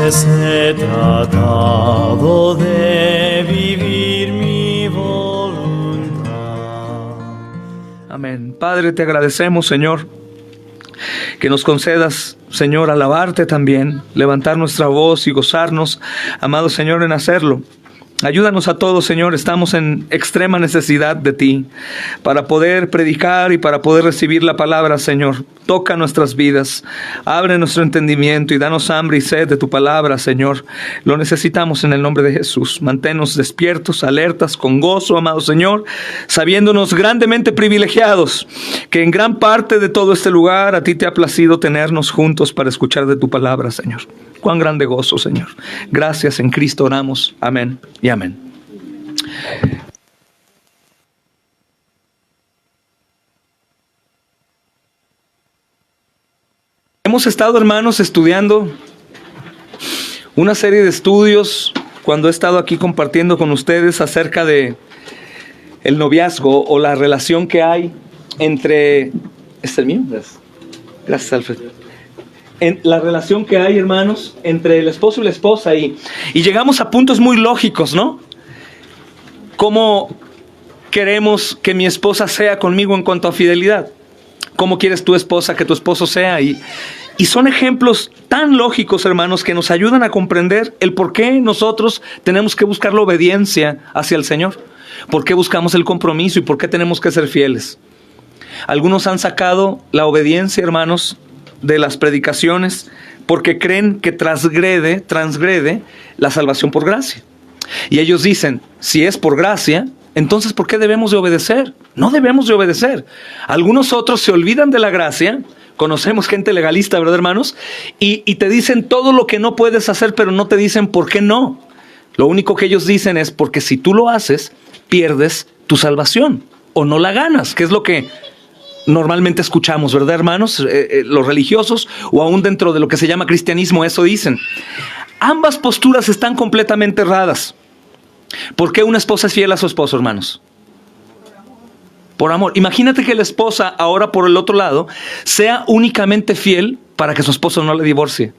pues he tratado de vivir mi voluntad. Amén. Padre, te agradecemos, Señor, que nos concedas, Señor, alabarte también, levantar nuestra voz y gozarnos, amado Señor, en hacerlo. Ayúdanos a todos, Señor, estamos en extrema necesidad de ti para poder predicar y para poder recibir la palabra, Señor. Toca nuestras vidas, abre nuestro entendimiento y danos hambre y sed de tu palabra, Señor. Lo necesitamos en el nombre de Jesús. Manténnos despiertos, alertas, con gozo, amado Señor, sabiéndonos grandemente privilegiados, que en gran parte de todo este lugar a ti te ha placido tenernos juntos para escuchar de tu palabra, Señor. Cuán grande gozo, Señor. Gracias, en Cristo oramos. Amén y amén. Hemos estado, hermanos, estudiando una serie de estudios cuando he estado aquí compartiendo con ustedes acerca de el noviazgo o la relación que hay entre... ¿Es el mío? Gracias, Alfred. En la relación que hay, hermanos, entre el esposo y la esposa y llegamos a puntos muy lógicos, ¿no? ¿Cómo queremos que mi esposa sea conmigo en cuanto a fidelidad? ¿Cómo quieres tu esposa que tu esposo sea? Y son ejemplos tan lógicos, hermanos, que nos ayudan a comprender el por qué nosotros tenemos que buscar la obediencia hacia el Señor. ¿Por qué buscamos el compromiso y por qué tenemos que ser fieles? Algunos han sacado la obediencia, hermanos, de las predicaciones porque creen que transgrede la salvación por gracia. Y ellos dicen, si es por gracia, entonces ¿por qué debemos de obedecer? No debemos de obedecer. Algunos otros se olvidan de la gracia. Conocemos gente legalista, ¿verdad, hermanos? Y te dicen todo lo que no puedes hacer, pero no te dicen por qué no. Lo único que ellos dicen es porque si tú lo haces, pierdes tu salvación o no la ganas, que es lo que normalmente escuchamos, ¿verdad, hermanos? Los religiosos o aún dentro de lo que se llama cristianismo, eso dicen. Ambas posturas están completamente erradas. ¿Por qué una esposa es fiel a su esposo, hermanos? Por amor. Imagínate que la esposa, ahora por el otro lado, sea únicamente fiel para que su esposo no le divorcie.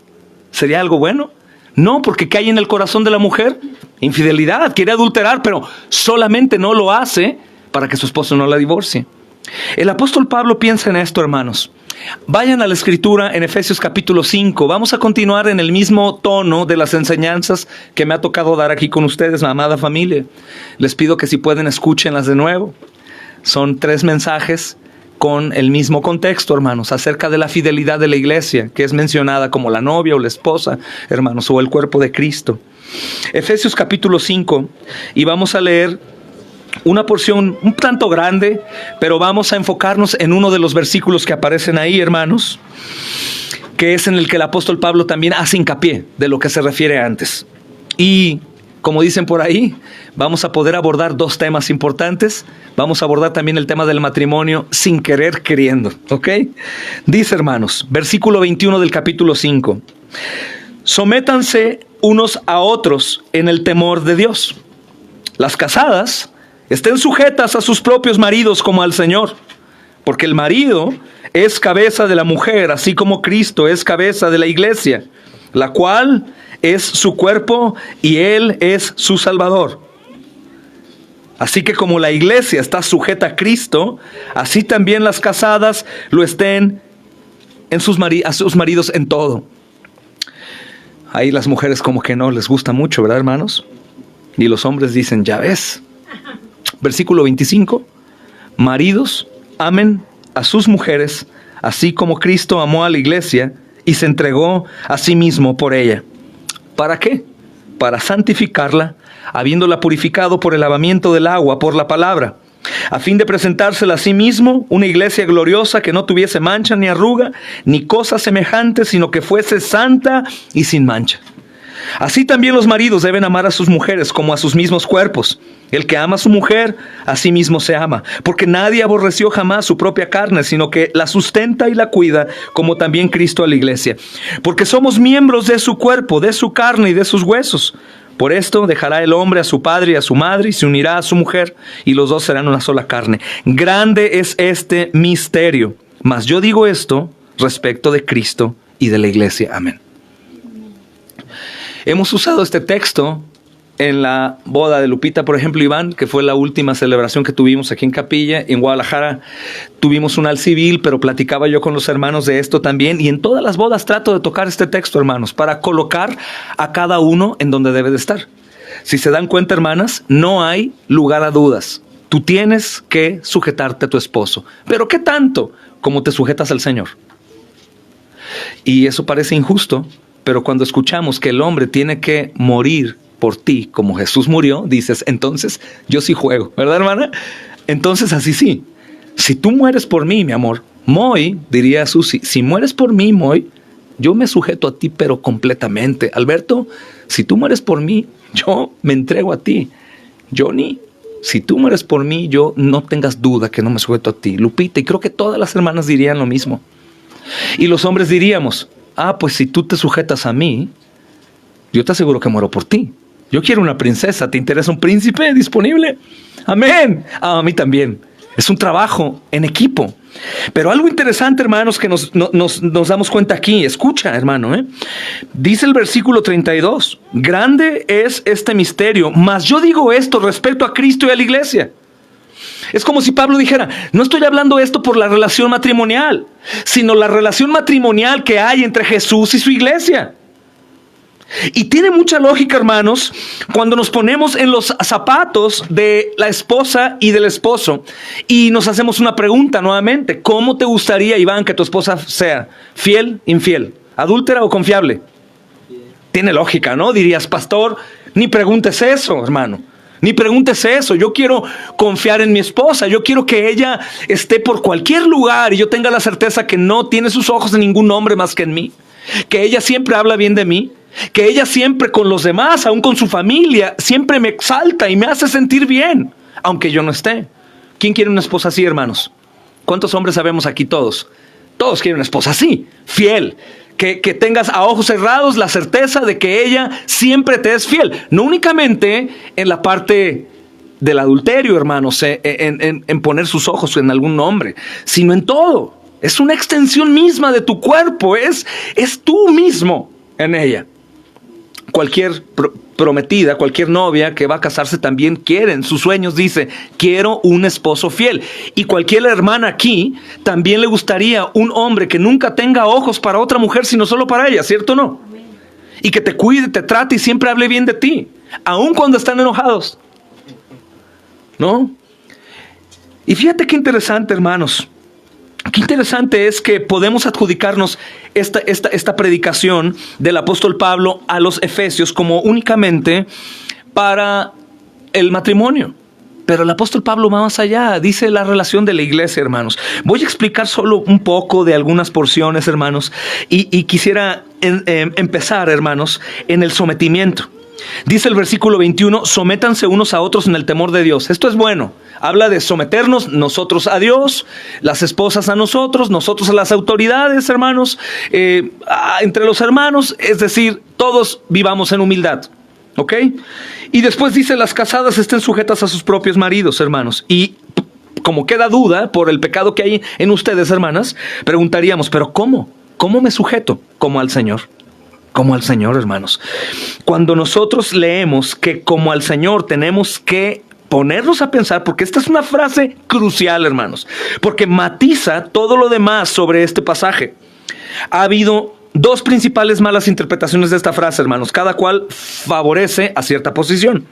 ¿Sería algo bueno? No, porque ¿qué hay en el corazón de la mujer? Infidelidad, quiere adulterar, pero solamente no lo hace para que su esposo no la divorcie. El apóstol Pablo piensa en esto, hermanos. Vayan a la escritura en Efesios capítulo 5. Vamos a continuar en el mismo tono de las enseñanzas que me ha tocado dar aquí con ustedes, mi amada familia. Les pido que si pueden escúchenlas de nuevo. Son 3 mensajes con el mismo contexto, hermanos, acerca de la fidelidad de la iglesia, que es mencionada como la novia o la esposa, hermanos, o el cuerpo de Cristo. Efesios capítulo 5, y vamos a leer una porción un tanto grande, pero vamos a enfocarnos en uno de los versículos que aparecen ahí, hermanos, que es en el que el apóstol Pablo también hace hincapié de lo que se refiere antes. Y como dicen por ahí, vamos a poder abordar 2 temas importantes. Vamos a abordar también el tema del matrimonio sin querer queriendo, ¿ok? Dice, hermanos, versículo 21 del capítulo 5. Sométanse unos a otros en el temor de Dios. Las casadas estén sujetas a sus propios maridos como al Señor, porque el marido es cabeza de la mujer, así como Cristo es cabeza de la iglesia, la cual es su cuerpo y Él es su Salvador. Así que como la iglesia está sujeta a Cristo, así también las casadas lo estén a sus maridos en todo. Ahí las mujeres como que no les gusta mucho, ¿verdad, hermanos? Y los hombres dicen, ya ves. Versículo 25, maridos, amen a sus mujeres, así como Cristo amó a la iglesia y se entregó a sí mismo por ella. ¿Para qué? Para santificarla, habiéndola purificado por el lavamiento del agua, por la palabra, a fin de presentársela a sí mismo, una iglesia gloriosa que no tuviese mancha ni arruga, ni cosa semejante, sino que fuese santa y sin mancha. Así también los maridos deben amar a sus mujeres como a sus mismos cuerpos. El que ama a su mujer, a sí mismo se ama, porque nadie aborreció jamás su propia carne, sino que la sustenta y la cuida, como también Cristo a la iglesia. Porque somos miembros de su cuerpo, de su carne y de sus huesos. Por esto dejará el hombre a su padre y a su madre, y se unirá a su mujer, y los dos serán una sola carne. Grande es este misterio, mas yo digo esto respecto de Cristo y de la iglesia. Amén. Hemos usado este texto en la boda de Lupita, por ejemplo, Iván, que fue la última celebración que tuvimos aquí en Capilla. En Guadalajara tuvimos un al civil, pero platicaba yo con los hermanos de esto también. Y en todas las bodas trato de tocar este texto, hermanos, para colocar a cada uno en donde debe de estar. Si se dan cuenta, hermanas, no hay lugar a dudas. Tú tienes que sujetarte a tu esposo. ¿Pero qué tanto? Como te sujetas al Señor. Y eso parece injusto, pero cuando escuchamos que el hombre tiene que morir por ti como Jesús murió, dices, entonces yo sí juego, ¿verdad, hermana? Entonces así sí. Si tú mueres por mí, mi amor, Moy, diría Susi, si mueres por mí, Moy, yo me sujeto a ti, pero completamente. Alberto, si tú mueres por mí, yo me entrego a ti. Johnny, si tú mueres por mí, yo no tengas duda que no me sujeto a ti. Lupita, y creo que todas las hermanas dirían lo mismo. Y los hombres diríamos, pues si tú te sujetas a mí, yo te aseguro que muero por ti. Yo quiero una princesa, ¿te interesa un príncipe disponible? Amén. A mí también. Es un trabajo en equipo. Pero algo interesante, hermanos, que nos damos cuenta aquí. Escucha, hermano. Dice el versículo 32. Grande es este misterio, mas yo digo esto respecto a Cristo y a la iglesia. Es como si Pablo dijera, no estoy hablando esto por la relación matrimonial, sino la relación matrimonial que hay entre Jesús y su iglesia. Y tiene mucha lógica, hermanos, cuando nos ponemos en los zapatos de la esposa y del esposo y nos hacemos una pregunta nuevamente. ¿Cómo te gustaría, Iván, que tu esposa sea? ¿Fiel, infiel, adúltera o confiable? Tiene lógica, ¿no? Dirías, pastor, ni preguntes eso, hermano. Ni preguntes eso. Yo quiero confiar en mi esposa. Yo quiero que ella esté por cualquier lugar y yo tenga la certeza que no tiene sus ojos en ningún hombre más que en mí. Que ella siempre habla bien de mí. Que ella siempre con los demás, aún con su familia, siempre me exalta y me hace sentir bien, aunque yo no esté. ¿Quién quiere una esposa así, hermanos? ¿Cuántos hombres sabemos aquí todos? Todos quieren una esposa así, fiel. Que tengas a ojos cerrados la certeza de que ella siempre te es fiel. No únicamente en la parte del adulterio, hermanos, en poner sus ojos en algún hombre, sino en todo. Es una extensión misma de tu cuerpo, es tú mismo en ella. Cualquier prometida, cualquier novia que va a casarse también quiere, en sus sueños dice, quiero un esposo fiel. Y cualquier hermana aquí también le gustaría un hombre que nunca tenga ojos para otra mujer, sino solo para ella, ¿cierto o no? Amén. Y que te cuide, te trate y siempre hable bien de ti, aun cuando están enojados, ¿no? Y fíjate qué interesante, hermanos. Qué interesante es que podemos adjudicarnos esta predicación del apóstol Pablo a los Efesios como únicamente para el matrimonio. Pero el apóstol Pablo va más allá, dice la relación de la iglesia, hermanos. Voy a explicar solo un poco de algunas porciones, hermanos, y quisiera empezar, hermanos, en el sometimiento. Dice el versículo 21, sométanse unos a otros en el temor de Dios. Esto es bueno. Habla de someternos nosotros a Dios, las esposas a nosotros a las autoridades, hermanos, entre los hermanos, es decir, todos vivamos en humildad. ¿Ok? Y después dice, las casadas estén sujetas a sus propios maridos, hermanos. Y como queda duda por el pecado que hay en ustedes, hermanas, preguntaríamos, ¿pero cómo? ¿Cómo me sujeto? Como al Señor. Como al Señor, hermanos. Cuando nosotros leemos que como al Señor tenemos que ponernos a pensar, porque esta es una frase crucial, hermanos, porque matiza todo lo demás sobre este pasaje. Ha habido dos principales malas interpretaciones de esta frase, hermanos, cada cual favorece a cierta posición.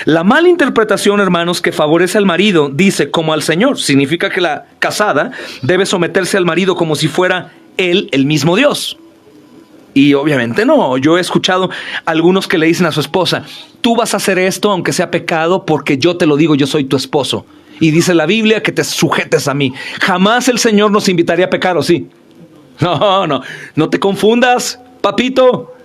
La mala interpretación, hermanos, que favorece al marido, dice como al Señor, significa que la casada debe someterse al marido como si fuera él el mismo Dios. Y obviamente no. Yo he escuchado algunos que le dicen a su esposa, tú vas a hacer esto aunque sea pecado porque yo te lo digo, yo soy tu esposo. Y dice la Biblia que te sujetes a mí. Jamás el Señor nos invitaría a pecar, ¿o sí? No te confundas, papito.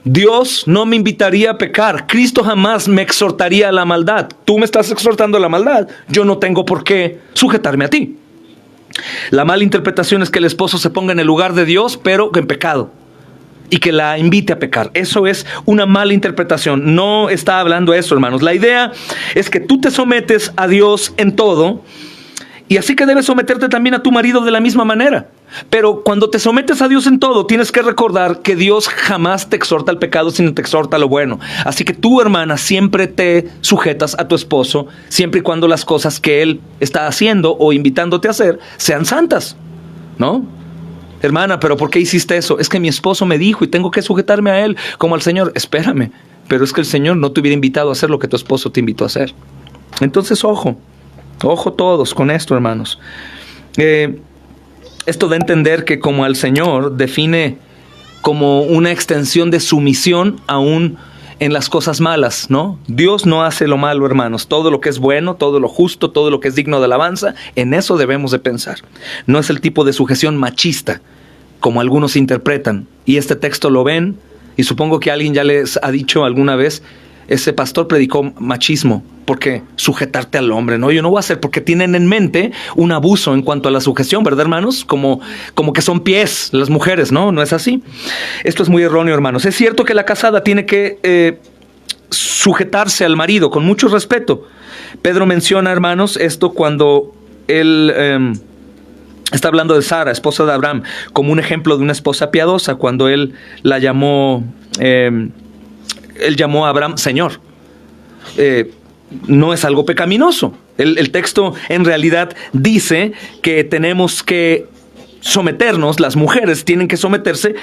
Dios no me invitaría a pecar. Cristo jamás me exhortaría a la maldad. Tú me estás exhortando a la maldad. Yo no tengo por qué sujetarme a ti. La mala interpretación es que el esposo se ponga en el lugar de Dios, pero en pecado. Y que la invite a pecar. Eso es una mala interpretación. No está hablando eso, hermanos. La idea es que tú te sometes a Dios en todo. Y así que debes someterte también a tu marido de la misma manera. Pero cuando te sometes a Dios en todo, tienes que recordar que Dios jamás te exhorta al pecado, sino te exhorta a lo bueno. Así que tú, hermana, siempre te sujetas a tu esposo, siempre y cuando las cosas que él está haciendo o invitándote a hacer sean santas, ¿no? Hermana, ¿pero por qué hiciste eso? Es que mi esposo me dijo y tengo que sujetarme a él como al Señor. Espérame, pero es que el Señor no te hubiera invitado a hacer lo que tu esposo te invitó a hacer. Entonces, ojo todos con esto, hermanos. Esto da a entender que como al Señor define como una extensión de sumisión aún en las cosas malas, ¿no? Dios no hace lo malo, hermanos. Todo lo que es bueno, todo lo justo, todo lo que es digno de alabanza, en eso debemos de pensar. No es el tipo de sujeción machista como algunos interpretan. Y este texto lo ven y supongo que alguien ya les ha dicho alguna vez, ese pastor predicó machismo. ¿Por qué? Sujetarte al hombre, ¿no? Yo no voy a hacer, porque tienen en mente un abuso en cuanto a la sujeción, ¿verdad, hermanos? Como que son pies las mujeres, ¿no? No es así. Esto es muy erróneo, hermanos. Es cierto que la casada tiene que sujetarse al marido con mucho respeto. Pedro menciona, hermanos, esto cuando él está hablando de Sara, esposa de Abraham, como un ejemplo de una esposa piadosa, cuando él la llamó, él llamó a Abraham Señor. No es algo pecaminoso. El texto en realidad dice que tenemos que someternos, las mujeres tienen que someterse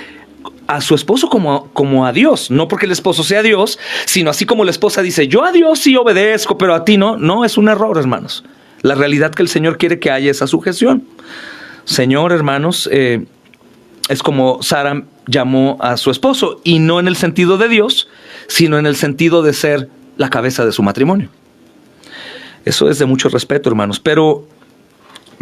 a su esposo como a Dios. No porque el esposo sea Dios, sino así como la esposa dice, yo a Dios sí obedezco, pero a ti no. No, es un error, hermanos. La realidad que el Señor quiere que haya esa sujeción. Señor, hermanos, es como Sara llamó a su esposo, y no en el sentido de Dios, sino en el sentido de ser la cabeza de su matrimonio. Eso es de mucho respeto, hermanos. Pero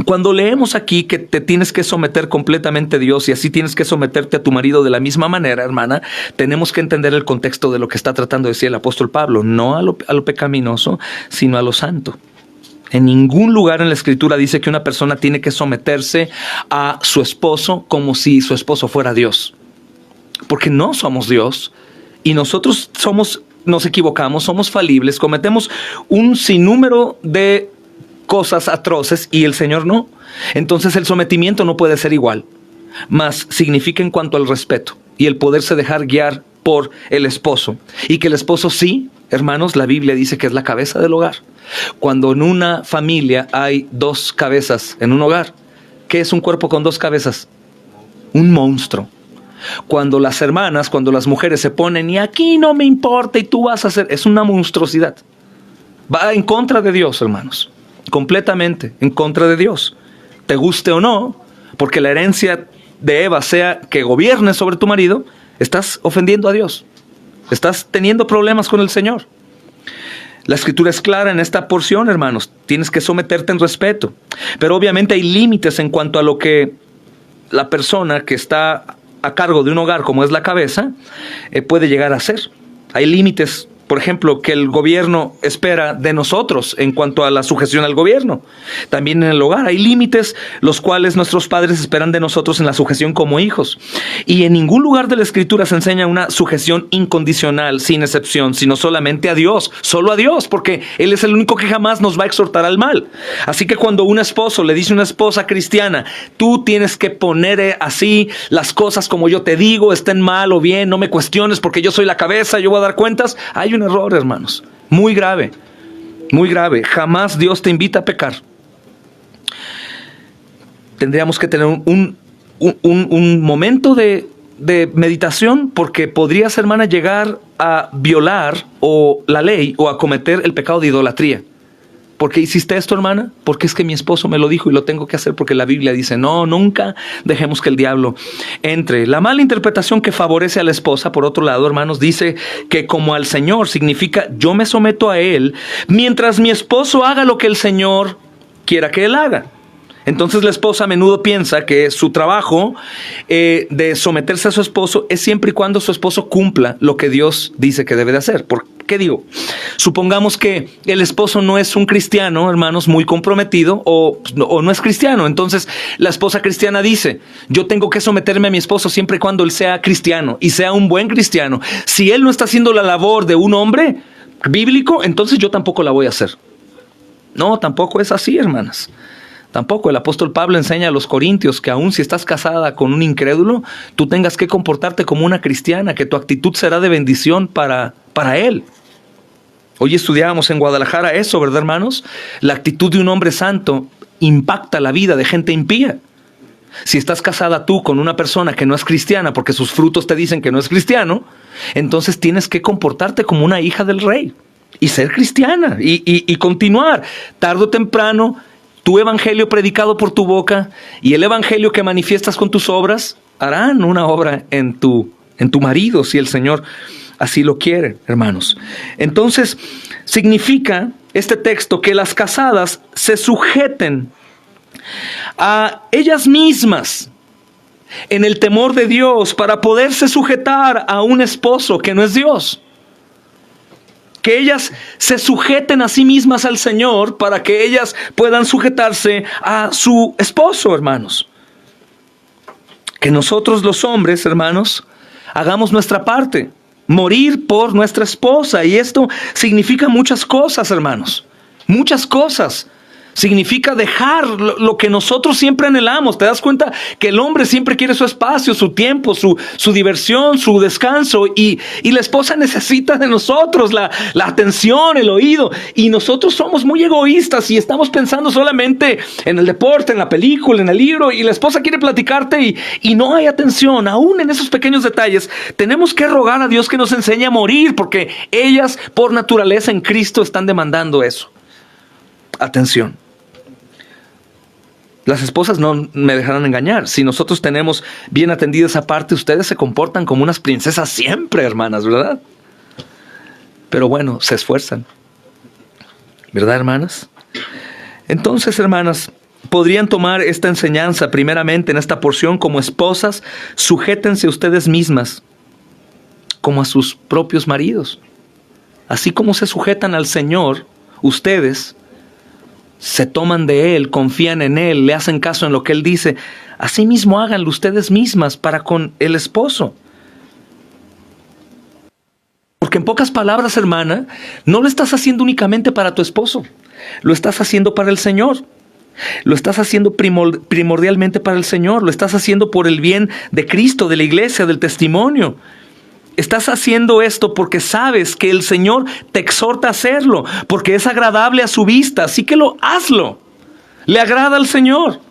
cuando leemos aquí que te tienes que someter completamente a Dios y así tienes que someterte a tu marido de la misma manera, hermana, tenemos que entender el contexto de lo que está tratando de decir el apóstol Pablo. No a lo pecaminoso, sino a lo santo. En ningún lugar en la Escritura dice que una persona tiene que someterse a su esposo como si su esposo fuera Dios. Porque no somos Dios y nosotros nos equivocamos, somos falibles, cometemos un sinnúmero de cosas atroces y el Señor no. Entonces el sometimiento no puede ser igual, mas significa en cuanto al respeto y el poderse dejar guiar por el esposo. Y que el esposo sí, hermanos, la Biblia dice que es la cabeza del hogar. Cuando en una familia hay dos cabezas en un hogar, ¿qué es un cuerpo con dos cabezas? Un monstruo. Cuando las hermanas, cuando las mujeres se ponen y aquí no me importa y tú vas a hacer, es una monstruosidad. Va en contra de Dios, hermanos. Completamente en contra de Dios. Te guste o no, porque la herencia de Eva sea que gobierne sobre tu marido, estás ofendiendo a Dios. Estás teniendo problemas con el Señor. La Escritura es clara en esta porción, hermanos. Tienes que someterte en respeto. Pero obviamente hay límites en cuanto a lo que la persona que está a cargo de un hogar, como es la cabeza, puede llegar a hacer. Hay límites, por ejemplo, que el gobierno espera de nosotros en cuanto a la sujeción al gobierno. También en el hogar hay límites los cuales nuestros padres esperan de nosotros en la sujeción como hijos. Y en ningún lugar de la Escritura se enseña una sujeción incondicional, sin excepción, sino solamente a Dios, solo a Dios, porque Él es el único que jamás nos va a exhortar al mal. Así que cuando un esposo le dice a una esposa cristiana, tú tienes que poner así las cosas como yo te digo, estén mal o bien, no me cuestiones porque yo soy la cabeza, yo voy a dar cuentas, hay un error, hermanos, muy grave, muy grave. Jamás Dios te invita a pecar. Tendríamos que tener un momento de meditación, porque podrías, hermana, llegar a violar la ley o a cometer el pecado de idolatría. ¿Por qué hiciste esto, hermana? Porque es que mi esposo me lo dijo y lo tengo que hacer porque la Biblia dice, no, nunca dejemos que el diablo entre. La mala interpretación que favorece a la esposa, por otro lado, hermanos, dice que como al Señor significa yo me someto a Él mientras mi esposo haga lo que el Señor quiera que Él haga. Entonces la esposa a menudo piensa que su trabajo de someterse a su esposo es siempre y cuando su esposo cumpla lo que Dios dice que debe de hacer. ¿Por qué digo? Supongamos que el esposo no es un cristiano, hermanos, muy comprometido o no es cristiano. Entonces la esposa cristiana dice, yo tengo que someterme a mi esposo siempre y cuando él sea cristiano y sea un buen cristiano. Si él no está haciendo la labor de un hombre bíblico, entonces yo tampoco la voy a hacer. No, tampoco es así, hermanas. Tampoco el apóstol Pablo enseña a los corintios que aun si estás casada con un incrédulo, tú tengas que comportarte como una cristiana, que tu actitud será de bendición para él. Hoy estudiábamos en Guadalajara eso, ¿verdad, hermanos? La actitud de un hombre santo impacta la vida de gente impía. Si estás casada tú con una persona que no es cristiana porque sus frutos te dicen que no es cristiano, entonces tienes que comportarte como una hija del rey y ser cristiana y continuar. Tarde o temprano, tu evangelio predicado por tu boca y el evangelio que manifiestas con tus obras harán una obra en tu marido, si el Señor así lo quiere, hermanos. Entonces, significa este texto que las casadas se sujeten a ellas mismas en el temor de Dios para poderse sujetar a un esposo que no es Dios. Que ellas se sujeten a sí mismas al Señor para que ellas puedan sujetarse a su esposo, hermanos. Que nosotros los hombres, hermanos, hagamos nuestra parte. Morir por nuestra esposa. Y esto significa muchas cosas, hermanos. Muchas cosas. Significa dejar lo que nosotros siempre anhelamos. ¿Te das cuenta que el hombre siempre quiere su espacio, su tiempo, su diversión, su descanso? Y la esposa necesita de nosotros la atención, el oído. Y nosotros somos muy egoístas y estamos pensando solamente en el deporte, en la película, en el libro. Y la esposa quiere platicarte y no hay atención. Aún en esos pequeños detalles tenemos que rogar a Dios que nos enseñe a morir, porque ellas por naturaleza en Cristo están demandando eso. Atención. Las esposas no me dejarán engañar. Si nosotros tenemos bien atendida esa parte, ustedes se comportan como unas princesas siempre, hermanas, ¿verdad? Pero bueno, se esfuerzan. ¿Verdad, hermanas? Entonces, hermanas, podrían tomar esta enseñanza primeramente en esta porción como esposas. Sujétense a ustedes mismas como a sus propios maridos. Así como se sujetan al Señor, ustedes se toman de Él, confían en Él, le hacen caso en lo que Él dice. Asimismo háganlo ustedes mismas para con el esposo. Porque en pocas palabras, hermana, no lo estás haciendo únicamente para tu esposo. Lo estás haciendo para el Señor. Lo estás haciendo primordialmente para el Señor. Lo estás haciendo por el bien de Cristo, de la iglesia, del testimonio. Estás haciendo esto porque sabes que el Señor te exhorta a hacerlo, porque es agradable a su vista, así que hazlo. Le agrada al Señor.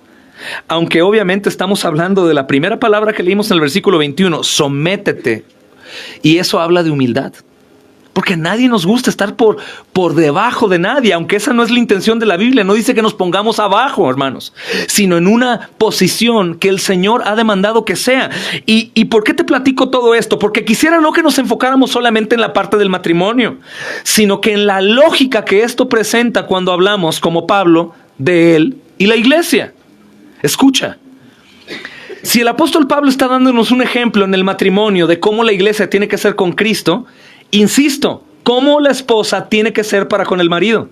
Aunque obviamente estamos hablando de la primera palabra que leímos en el versículo 21, sométete. Y eso habla de humildad. Porque a nadie nos gusta estar por debajo de nadie, aunque esa no es la intención de la Biblia. No dice que nos pongamos abajo, hermanos, sino en una posición que el Señor ha demandado que sea. ¿Y por qué te platico todo esto? Porque quisiera no que nos enfocáramos solamente en la parte del matrimonio, sino que en la lógica que esto presenta cuando hablamos, como Pablo, de él y la iglesia. Escucha. Si el apóstol Pablo está dándonos un ejemplo en el matrimonio de cómo la iglesia tiene que ser con Cristo, insisto, ¿cómo la esposa tiene que ser para con el marido?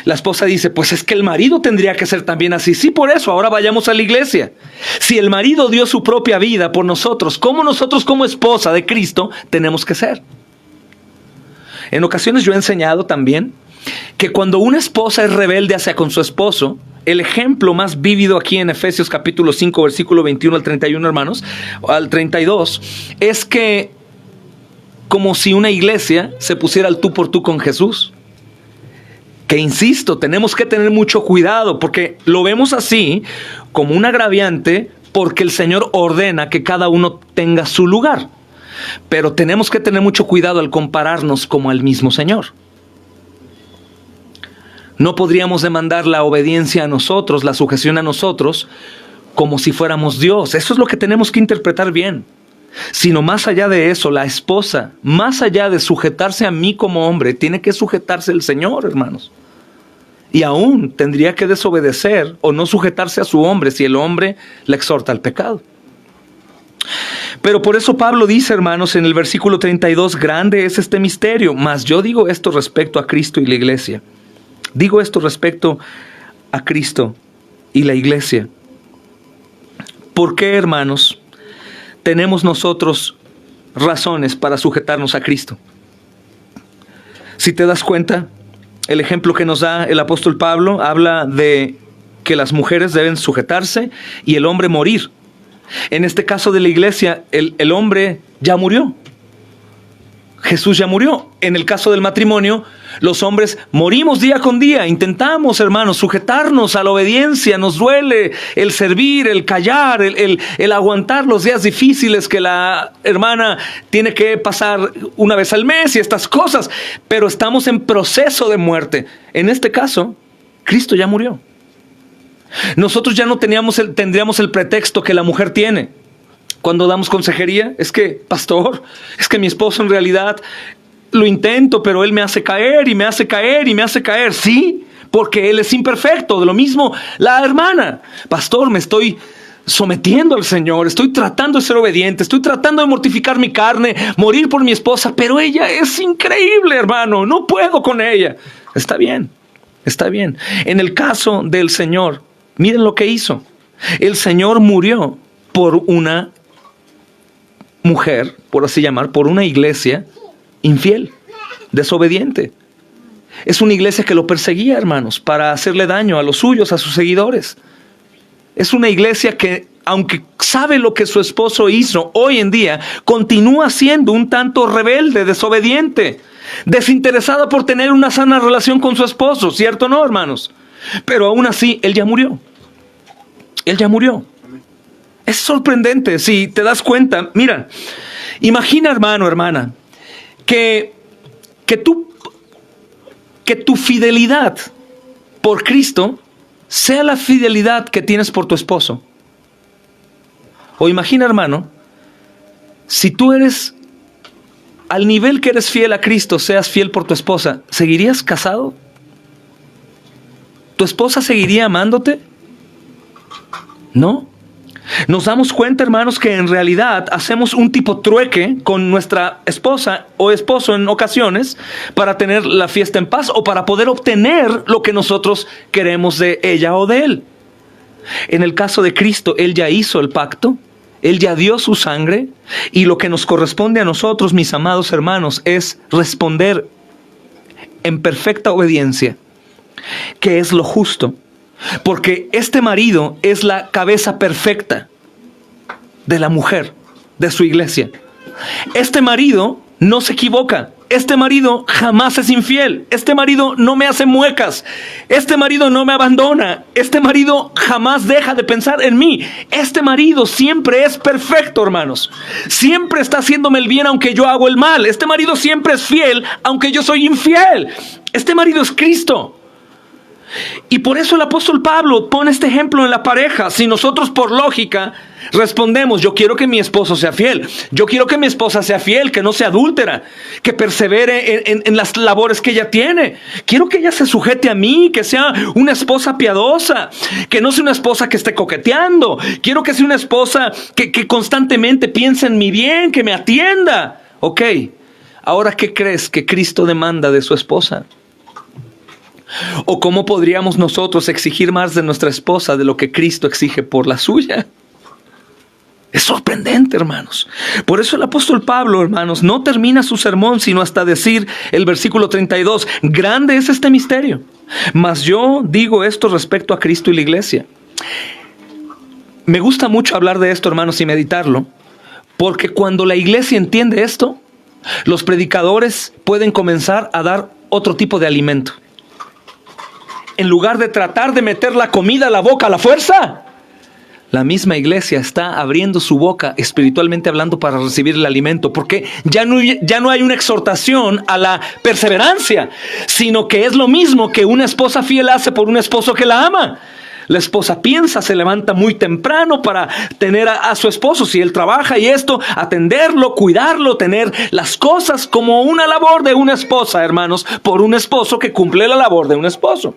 La esposa dice, pues es que el marido tendría que ser también así. Sí, por eso, ahora vayamos a la iglesia. Si el marido dio su propia vida por nosotros, ¿cómo nosotros como esposa de Cristo tenemos que ser? En ocasiones yo he enseñado también que cuando una esposa es rebelde hacia con su esposo, el ejemplo más vívido aquí en Efesios capítulo 5, versículo 21 al 31, hermanos, al 32, es que como si una iglesia se pusiera al tú por tú con Jesús. Que insisto, tenemos que tener mucho cuidado porque lo vemos así como un agraviante porque el Señor ordena que cada uno tenga su lugar. Pero tenemos que tener mucho cuidado al compararnos como al mismo Señor. No podríamos demandar la obediencia a nosotros, la sujeción a nosotros, como si fuéramos Dios. Eso es lo que tenemos que interpretar bien. Sino más allá de eso, la esposa, más allá de sujetarse a mí como hombre, tiene que sujetarse al Señor, hermanos. Y aún tendría que desobedecer o no sujetarse a su hombre si el hombre le exhorta al pecado. Pero por eso Pablo dice, hermanos, en el versículo 32, grande es este misterio, mas yo digo esto respecto a Cristo y la iglesia. Digo esto respecto a Cristo y la iglesia. ¿Por qué, hermanos, tenemos nosotros razones para sujetarnos a Cristo? Si te das cuenta, el ejemplo que nos da el apóstol Pablo habla de que las mujeres deben sujetarse y el hombre morir. En este caso de la iglesia, el hombre ya murió. Jesús ya murió. En el caso del matrimonio, los hombres morimos día con día. Intentamos, hermanos, sujetarnos a la obediencia. Nos duele el servir, el callar, el aguantar los días difíciles que la hermana tiene que pasar una vez al mes y estas cosas. Pero estamos en proceso de muerte. En este caso, Cristo ya murió. Nosotros ya no tendríamos el pretexto que la mujer tiene cuando damos consejería. Es que, pastor, es que mi esposo en realidad lo intento, pero él me hace caer y me hace caer y me hace caer. Sí, porque él es imperfecto. De lo mismo la hermana. Pastor, me estoy sometiendo al Señor, estoy tratando de ser obediente, estoy tratando de mortificar mi carne, morir por mi esposa, pero ella es increíble, hermano, no puedo con ella. Está bien, está bien. En el caso del Señor, miren lo que hizo. El Señor murió por una mujer, por así llamar, por una iglesia infiel, desobediente. Es una iglesia que lo perseguía, hermanos, para hacerle daño a los suyos, a sus seguidores. Es una iglesia que, aunque sabe lo que su esposo hizo hoy en día, continúa siendo un tanto rebelde, desobediente, desinteresada por tener una sana relación con su esposo, ¿cierto o no, hermanos? Pero aún así, él ya murió. Él ya murió. Es sorprendente si te das cuenta. Mira, imagina, hermano, hermana, que tu fidelidad por Cristo sea la fidelidad que tienes por tu esposo. O imagina, hermano, si tú eres, al nivel que eres fiel a Cristo, seas fiel por tu esposa, ¿seguirías casado? ¿Tu esposa seguiría amándote? ¿No? Nos damos cuenta, hermanos, que en realidad hacemos un tipo trueque con nuestra esposa o esposo en ocasiones para tener la fiesta en paz o para poder obtener lo que nosotros queremos de ella o de él. En el caso de Cristo, Él ya hizo el pacto, Él ya dio su sangre, y lo que nos corresponde a nosotros, mis amados hermanos, es responder en perfecta obediencia, que es lo justo. Porque este marido es la cabeza perfecta de la mujer, de su iglesia. Este marido no se equivoca. Este marido jamás es infiel. Este marido no me hace muecas. Este marido no me abandona. Este marido jamás deja de pensar en mí. Este marido siempre es perfecto, hermanos. Siempre está haciéndome el bien aunque yo hago el mal. Este marido siempre es fiel aunque yo soy infiel. Este marido es Cristo. Y por eso el apóstol Pablo pone este ejemplo en la pareja. Si nosotros por lógica respondemos, yo quiero que mi esposo sea fiel, yo quiero que mi esposa sea fiel, que no sea adúltera, que persevere en las labores que ella tiene, quiero que ella se sujete a mí, que sea una esposa piadosa, que no sea una esposa que esté coqueteando, quiero que sea una esposa que constantemente piense en mi bien, que me atienda. Ok, ahora ¿qué crees que Cristo demanda de su esposa? ¿O cómo podríamos nosotros exigir más de nuestra esposa de lo que Cristo exige por la suya? Es sorprendente, hermanos. Por eso el apóstol Pablo, hermanos, no termina su sermón sino hasta decir el versículo 32, grande es este misterio, mas yo digo esto respecto a Cristo y la iglesia. Me gusta mucho hablar de esto, hermanos, y meditarlo, porque cuando la iglesia entiende esto, los predicadores pueden comenzar a dar otro tipo de alimento. En lugar de tratar de meter la comida a la boca a la fuerza, la misma iglesia está abriendo su boca espiritualmente hablando para recibir el alimento, porque ya no hay una exhortación a la perseverancia, sino que es lo mismo que una esposa fiel hace por un esposo que la ama. La esposa piensa, se levanta muy temprano para tener a su esposo, si él trabaja y esto, atenderlo, cuidarlo, tener las cosas como una labor de una esposa, hermanos, por un esposo que cumple la labor de un esposo.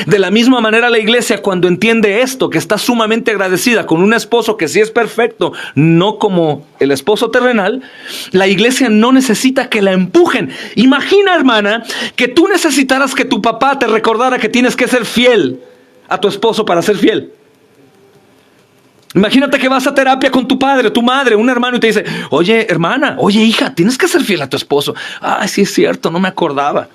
De la misma manera la iglesia, cuando entiende esto, que está sumamente agradecida con un esposo que sí es perfecto, no como el esposo terrenal, la iglesia no necesita que la empujen. Imagina, hermana, que tú necesitaras que tu papá te recordara que tienes que ser fiel a tu esposo para ser fiel. Imagínate que vas a terapia con tu padre, tu madre, un hermano y te dice, oye hermana, oye hija, tienes que ser fiel a tu esposo. Ah, sí es cierto, no me acordaba.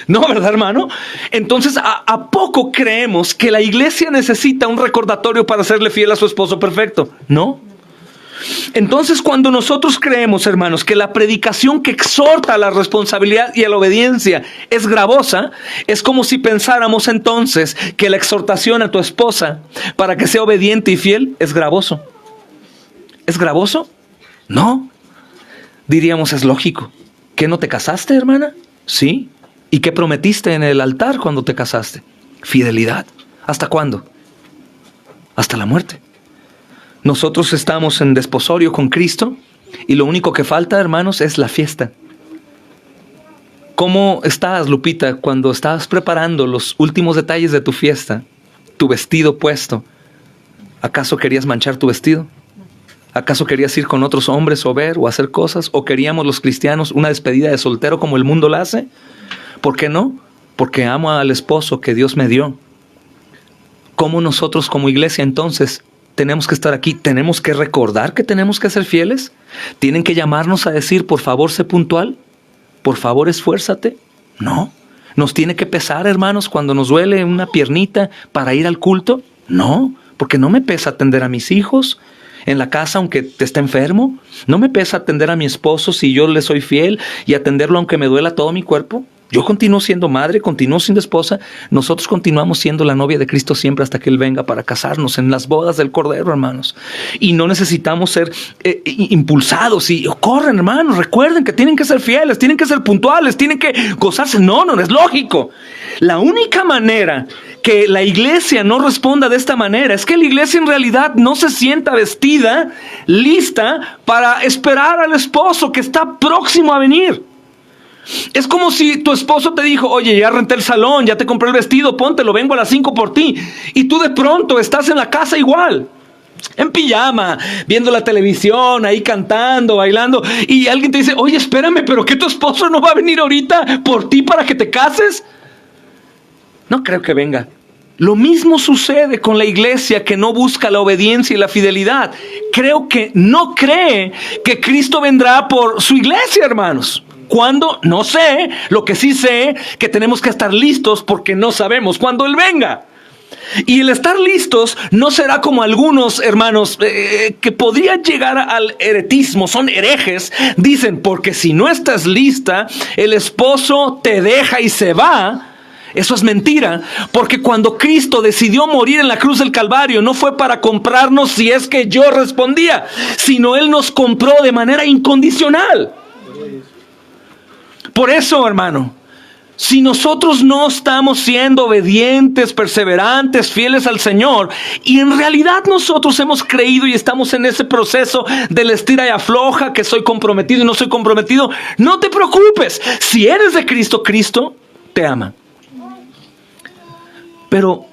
No, ¿verdad, hermano? Entonces, ¿a poco creemos que la iglesia necesita un recordatorio para serle fiel a su esposo perfecto? No. Entonces, cuando nosotros creemos, hermanos, que la predicación que exhorta a la responsabilidad y a la obediencia es gravosa, es como si pensáramos entonces que la exhortación a tu esposa para que sea obediente y fiel es gravoso. ¿Es gravoso? No. Diríamos, es lógico. ¿Qué, no te casaste, hermana? Sí. ¿Y qué prometiste en el altar cuando te casaste? Fidelidad. ¿Hasta cuándo? Hasta la muerte. Nosotros estamos en desposorio con Cristo y lo único que falta, hermanos, es la fiesta. ¿Cómo estabas, Lupita, cuando estabas preparando los últimos detalles de tu fiesta? Tu vestido puesto. ¿Acaso querías manchar tu vestido? ¿Acaso querías ir con otros hombres o ver o hacer cosas? ¿O queríamos los cristianos una despedida de soltero como el mundo la hace? ¿Por qué no? Porque amo al esposo que Dios me dio. ¿Cómo nosotros como iglesia entonces tenemos que estar aquí? ¿Tenemos que recordar que tenemos que ser fieles? ¿Tienen que llamarnos a decir, por favor, sé puntual? ¿Por favor, esfuérzate? No. ¿Nos tiene que pesar, hermanos, cuando nos duele una piernita para ir al culto? No, porque no me pesa atender a mis hijos en la casa aunque te esté enfermo. No me pesa atender a mi esposo si yo le soy fiel y atenderlo aunque me duela todo mi cuerpo. Yo continúo siendo madre, continúo siendo esposa. Nosotros continuamos siendo la novia de Cristo siempre hasta que Él venga para casarnos en las bodas del Cordero, hermanos. Y no necesitamos ser impulsados y corren, hermanos. Recuerden que tienen que ser fieles, tienen que ser puntuales, tienen que gozarse. No es lógico. La única manera que la iglesia no responda de esta manera es que la iglesia en realidad no se sienta vestida, lista para esperar al esposo que está próximo a venir. Es como si tu esposo te dijo, oye, ya renté el salón, ya te compré el vestido, póntelo, vengo a las 5 por ti. Y tú de pronto estás en la casa igual, en pijama, viendo la televisión, ahí cantando, bailando. Y alguien te dice, oye, espérame, pero ¿que tu esposo no va a venir ahorita por ti para que te cases? No creo que venga. Lo mismo sucede con la iglesia que no busca la obediencia y la fidelidad. Creo que no cree que Cristo vendrá por su iglesia, hermanos. ¿Cuándo? No sé. Lo que sí sé, que tenemos que estar listos porque no sabemos cuándo Él venga. Y el estar listos no será como algunos hermanos que podrían llegar al heretismo, son herejes. Dicen, porque si no estás lista, el esposo te deja y se va. Eso es mentira, porque cuando Cristo decidió morir en la cruz del Calvario, no fue para comprarnos si es que yo respondía, sino Él nos compró de manera incondicional. Por eso, hermano, si nosotros no estamos siendo obedientes, perseverantes, fieles al Señor, y en realidad nosotros hemos creído y estamos en ese proceso del estira y afloja, que soy comprometido y no soy comprometido, no te preocupes. Si eres de Cristo, Cristo te ama. Pero,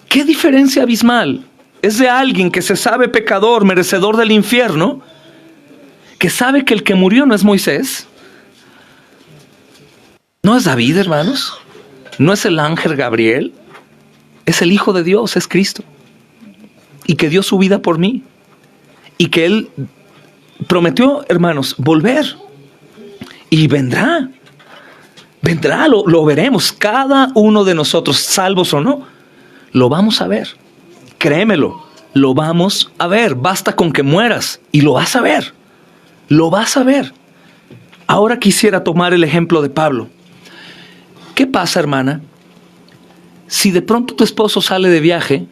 ¿qué diferencia abismal es de alguien que se sabe pecador, merecedor del infierno, que sabe que el que murió no es Moisés? No es David, hermanos. No es el ángel Gabriel. Es el Hijo de Dios, es Cristo. Y que dio su vida por mí. Y que Él prometió, hermanos, volver. Y vendrá. Vendrá, lo veremos. Cada uno de nosotros, salvos o no, lo vamos a ver. Créemelo, lo vamos a ver. Basta con que mueras y lo vas a ver. Lo vas a ver. Ahora quisiera tomar el ejemplo de Pablo. ¿Qué pasa, hermana, si de pronto tu esposo sale de viaje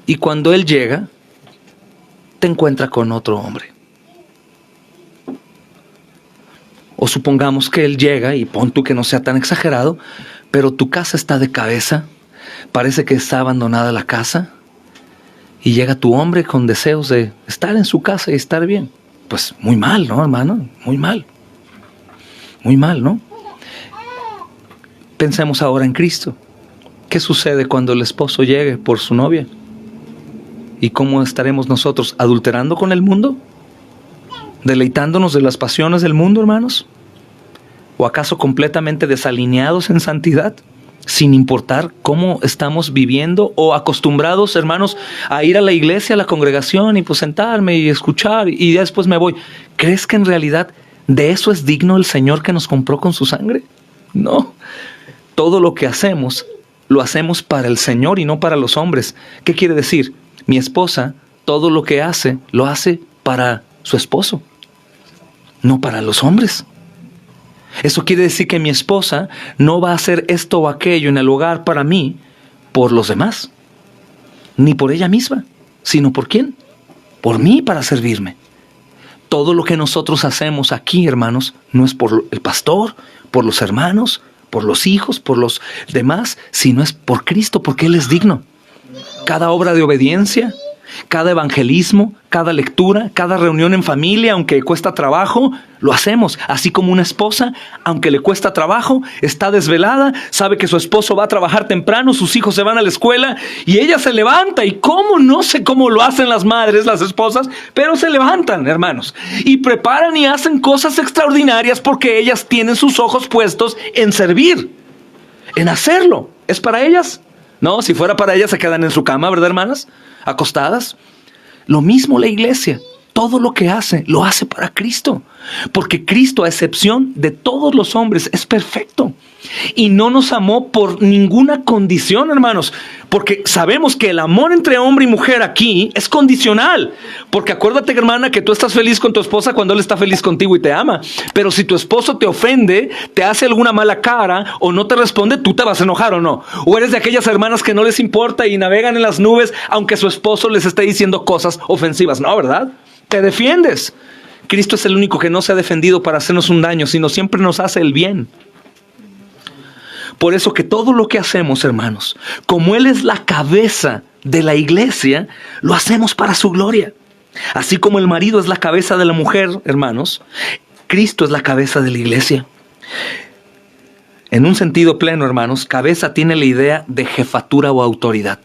y cuando él llega, te encuentra con otro hombre? O supongamos que él llega, y pon tú que no sea tan exagerado, pero tu casa está de cabeza, parece que está abandonada la casa, y llega tu hombre con deseos de estar en su casa y estar bien. Pues muy mal, ¿no, hermano? Muy mal. Muy mal, ¿no? Pensemos ahora en Cristo. ¿Qué sucede cuando el esposo llegue por su novia? ¿Y cómo estaremos nosotros? ¿Adulterando con el mundo? ¿Deleitándonos de las pasiones del mundo, hermanos? ¿O acaso completamente desalineados en santidad? sin importar cómo estamos viviendo o acostumbrados, hermanos, a ir a la iglesia, a la congregación y pues sentarme y escuchar y después me voy. ¿Crees que en realidad de eso es digno el Señor que nos compró con su sangre? No. Todo lo que hacemos, lo hacemos para el Señor y no para los hombres. ¿Qué quiere decir? Mi esposa, todo lo que hace, lo hace para su esposo, no para los hombres. Eso quiere decir que mi esposa no va a hacer esto o aquello en el hogar para mí por los demás, ni por ella misma, sino ¿por quién? Por mí, para servirme. Todo lo que nosotros hacemos aquí, hermanos, no es por el pastor, por los hermanos, por los hijos, por los demás, sino es por Cristo, porque Él es digno. Cada obra de obediencia, cada evangelismo, cada lectura, cada reunión en familia, aunque cuesta trabajo, lo hacemos. Así como una esposa, aunque le cuesta trabajo, está desvelada, sabe que su esposo va a trabajar temprano, sus hijos se van a la escuela y ella se levanta. Y cómo, no sé cómo lo hacen las madres, las esposas, pero se levantan, hermanos, y preparan y hacen cosas extraordinarias porque ellas tienen sus ojos puestos en servir, en hacerlo. ¿Es para ellas? No, si fuera para ellas se quedan en su cama, ¿verdad, hermanas? Acostadas. Lo mismo la iglesia. Todo lo que hace, lo hace para Cristo. Porque Cristo, a excepción de todos los hombres, es perfecto. Y no nos amó por ninguna condición, hermanos. Porque sabemos que el amor entre hombre y mujer aquí es condicional. Porque acuérdate, hermana, que tú estás feliz con tu esposa cuando él está feliz contigo y te ama. Pero si tu esposo te ofende, te hace alguna mala cara o no te responde, tú te vas a enojar, ¿o no? O eres de aquellas hermanas que no les importa y navegan en las nubes aunque su esposo les esté diciendo cosas ofensivas. No, ¿verdad? Te defiendes. Cristo es el único que no se ha defendido para hacernos un daño, sino siempre nos hace el bien. Por eso que todo lo que hacemos, hermanos, como Él es la cabeza de la iglesia, lo hacemos para su gloria. Así como el marido es la cabeza de la mujer, hermanos, Cristo es la cabeza de la iglesia. En un sentido pleno, hermanos, cabeza tiene la idea de jefatura o autoridad.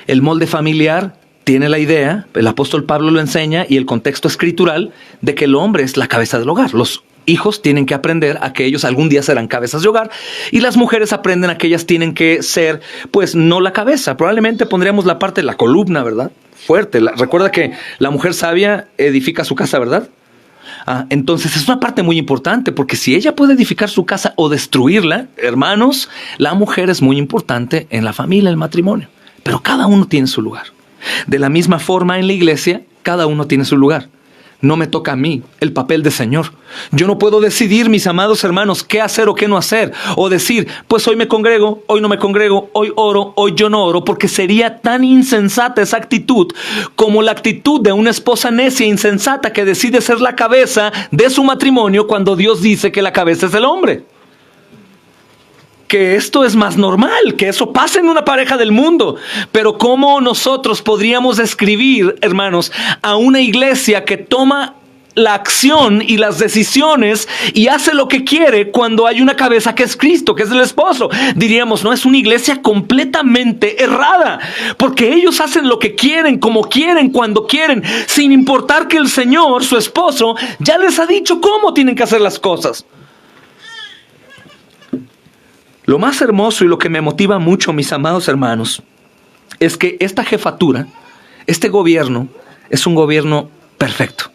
El molde familiar tiene la idea, el apóstol Pablo lo enseña, y el contexto escritural de que el hombre es la cabeza del hogar. Los hijos tienen que aprender a que ellos algún día serán cabezas de hogar, y las mujeres aprenden a que ellas tienen que ser, pues, no la cabeza. Probablemente pondríamos la parte de la columna, ¿verdad? Fuerte. Recuerda que la mujer sabia edifica su casa, ¿verdad? Entonces es una parte muy importante, porque si ella puede edificar su casa o destruirla, hermanos, la mujer es muy importante en la familia, en el matrimonio. Pero cada uno tiene su lugar. De la misma forma, en la iglesia, cada uno tiene su lugar. No me toca a mí el papel de Señor. Yo no puedo decidir, mis amados hermanos, qué hacer o qué no hacer. O decir, pues hoy me congrego, hoy no me congrego, hoy oro, hoy yo no oro. Porque sería tan insensata esa actitud como la actitud de una esposa necia e insensata que decide ser la cabeza de su matrimonio cuando Dios dice que la cabeza es el hombre. Que esto es más normal, que eso pase en una pareja del mundo. Pero ¿cómo nosotros podríamos describir, hermanos, a una iglesia que toma la acción y las decisiones y hace lo que quiere cuando hay una cabeza que es Cristo, que es el esposo? Diríamos, no, es una iglesia completamente errada, porque ellos hacen lo que quieren, como quieren, cuando quieren, sin importar que el Señor, su esposo, ya les ha dicho cómo tienen que hacer las cosas. Lo más hermoso y lo que me motiva mucho, mis amados hermanos, es que esta jefatura, este gobierno, es un gobierno perfecto.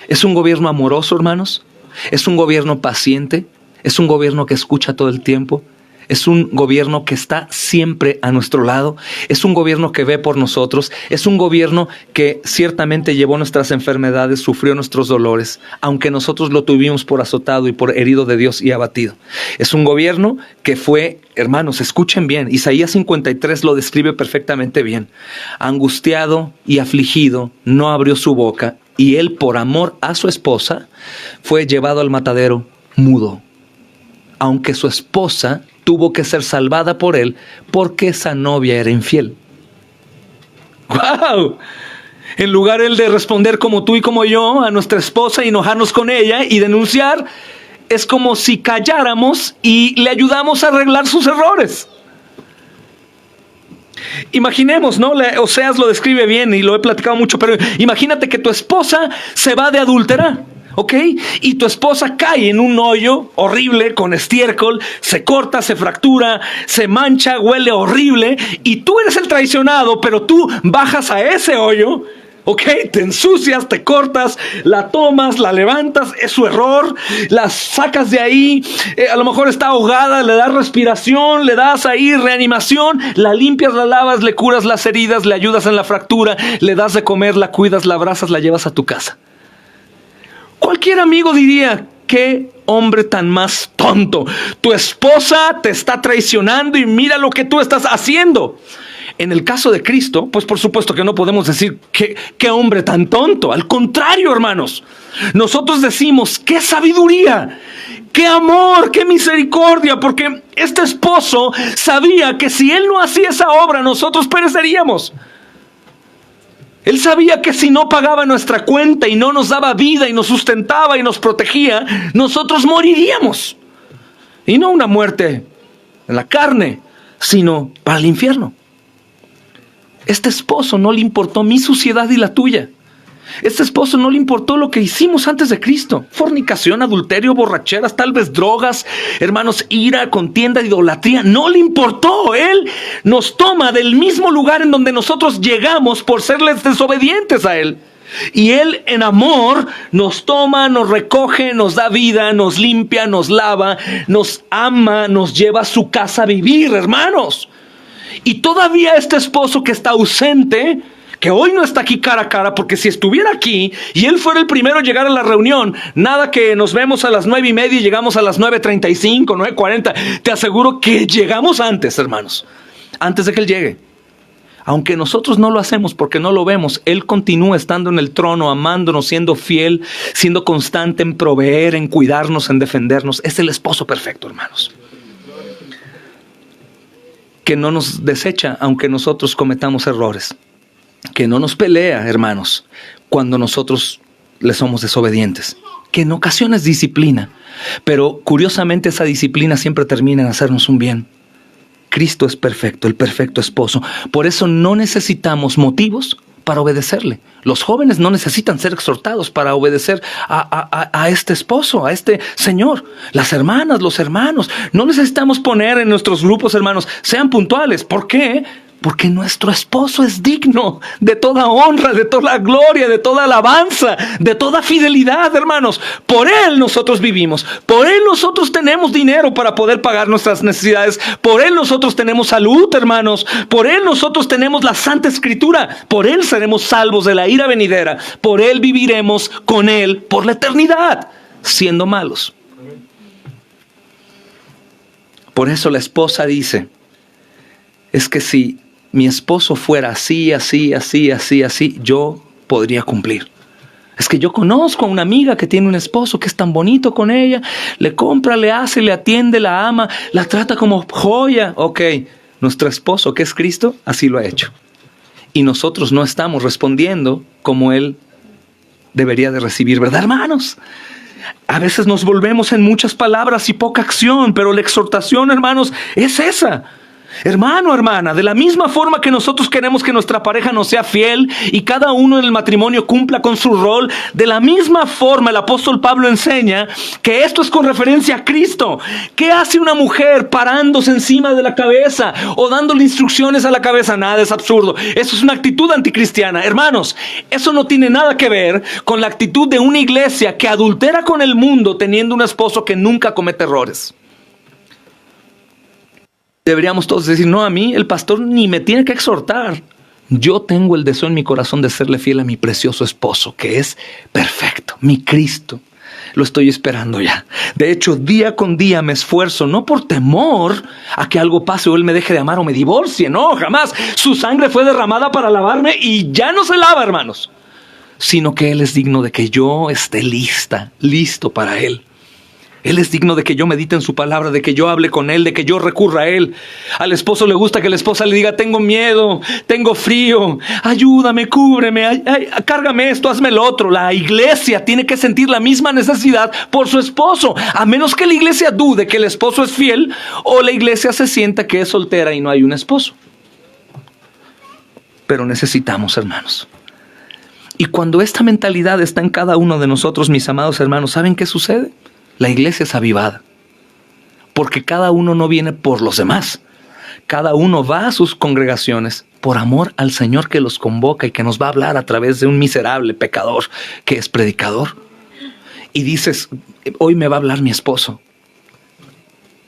Es un gobierno amoroso, hermanos. Es un gobierno paciente. Es un gobierno que escucha todo el tiempo. Es un gobierno que está siempre a nuestro lado. Es un gobierno que ve por nosotros. Es un gobierno que ciertamente llevó nuestras enfermedades, sufrió nuestros dolores, aunque nosotros lo tuvimos por azotado y por herido de Dios y abatido. Es un gobierno que fue, hermanos, escuchen bien, Isaías 53 lo describe perfectamente bien. Angustiado y afligido, no abrió su boca, y él, por amor a su esposa, fue llevado al matadero mudo. Aunque su esposa tuvo que ser salvada por él porque esa novia era infiel. ¡Wow! En lugar él de responder como tú y como yo a nuestra esposa y enojarnos con ella y denunciar, es como si calláramos y le ayudamos a arreglar sus errores. Imaginemos, ¿no? Oseas lo describe bien y lo he platicado mucho, pero imagínate que tu esposa se va de adúltera. ¿ok? Y tu esposa cae en un hoyo horrible con estiércol, se corta, se fractura, se mancha, huele horrible, y tú eres el traicionado, pero tú bajas a ese hoyo, ¿ok? Te ensucias, te cortas, la tomas, la levantas, es su error, la sacas de ahí, a lo mejor está ahogada, le das respiración, le das ahí reanimación, la limpias, la lavas, le curas las heridas, le ayudas en la fractura, le das de comer, la cuidas, la abrazas, la llevas a tu casa. Cualquier amigo diría, qué hombre tan más tonto. Tu esposa te está traicionando y mira lo que tú estás haciendo. En el caso de Cristo, pues por supuesto que no podemos decir qué hombre tan tonto. Al contrario, hermanos, nosotros decimos, qué sabiduría, qué amor, qué misericordia, porque este esposo sabía que si él no hacía esa obra, nosotros pereceríamos. Él sabía que si no pagaba nuestra cuenta y no nos daba vida y nos sustentaba y nos protegía, nosotros moriríamos. Y no una muerte en la carne, sino para el infierno. Este esposo no le importó mi suciedad y la tuya. Este esposo no le importó lo que hicimos antes de Cristo. Fornicación, adulterio, borracheras, tal vez drogas, hermanos, ira, contienda, idolatría. No le importó. Él nos toma del mismo lugar en donde nosotros llegamos por serles desobedientes a Él. Y Él en amor nos toma, nos recoge, nos da vida, nos limpia, nos lava, nos ama, nos lleva a su casa a vivir, hermanos. Y todavía este esposo que está ausente, que hoy no está aquí cara a cara, porque si estuviera aquí y él fuera el primero a llegar a la reunión, nada que nos vemos a las 9:30 y llegamos a las 9:35, 9:40, te aseguro que llegamos antes, hermanos, antes de que él llegue. Aunque nosotros no lo hacemos porque no lo vemos, él continúa estando en el trono, amándonos, siendo fiel, siendo constante en proveer, en cuidarnos, en defendernos. Es el esposo perfecto, hermanos, que no nos desecha aunque nosotros cometamos errores, que no nos pelea, hermanos, cuando nosotros le somos desobedientes, que en ocasiones disciplina, pero curiosamente esa disciplina siempre termina en hacernos un bien. Cristo es perfecto, el perfecto esposo. Por eso no necesitamos motivos para obedecerle. Los jóvenes no necesitan ser exhortados para obedecer a este esposo, a este Señor. Las hermanas, los hermanos, no necesitamos poner en nuestros grupos, hermanos, sean puntuales. ¿Por qué? Porque nuestro esposo es digno de toda honra, de toda gloria, de toda alabanza, de toda fidelidad, hermanos. Por Él nosotros vivimos. Por Él nosotros tenemos dinero para poder pagar nuestras necesidades. Por Él nosotros tenemos salud, hermanos. Por Él nosotros tenemos la Santa Escritura. Por Él seremos salvos de la ira venidera. Por Él viviremos con Él por la eternidad, siendo malos. Por eso la esposa dice, es que si mi esposo fuera así, yo podría cumplir. Es que yo conozco a una amiga que tiene un esposo que es tan bonito con ella, le compra, le hace, le atiende, la ama, la trata como joya. Ok, nuestro esposo que es Cristo, así lo ha hecho. Y nosotros no estamos respondiendo como Él debería de recibir, ¿verdad, hermanos? A veces nos volvemos en muchas palabras y poca acción, pero la exhortación, hermanos, es esa. Hermano, hermana, de la misma forma que nosotros queremos que nuestra pareja nos sea fiel y cada uno en el matrimonio cumpla con su rol, de la misma forma el apóstol Pablo enseña que esto es con referencia a Cristo. ¿Qué hace una mujer parándose encima de la cabeza o dándole instrucciones a la cabeza? Nada, es absurdo. Eso es una actitud anticristiana. Hermanos, eso no tiene nada que ver con la actitud de una iglesia que adultera con el mundo teniendo un esposo que nunca comete errores. Deberíamos todos decir, no, a mí el pastor ni me tiene que exhortar. Yo tengo el deseo en mi corazón de serle fiel a mi precioso esposo, que es perfecto, mi Cristo. Lo estoy esperando ya. De hecho, día con día me esfuerzo, no por temor a que algo pase o él me deje de amar o me divorcie. No, jamás. Su sangre fue derramada para lavarme y ya no se lava, hermanos. Sino que Él es digno de que yo esté listo para Él. Él es digno de que yo medite en su palabra, de que yo hable con Él, de que yo recurra a Él. Al esposo le gusta que la esposa le diga, tengo miedo, tengo frío, ayúdame, cúbreme, cárgame esto, hazme el otro. La iglesia tiene que sentir la misma necesidad por su esposo, a menos que la iglesia dude que el esposo es fiel o la iglesia se sienta que es soltera y no hay un esposo. Pero necesitamos, hermanos. Y cuando esta mentalidad está en cada uno de nosotros, mis amados hermanos, ¿saben qué sucede? La iglesia es avivada. Porque cada uno no viene por los demás. Cada uno va a sus congregaciones por amor al Señor que los convoca y que nos va a hablar a través de un miserable pecador que es predicador. Y dices, hoy me va a hablar mi esposo.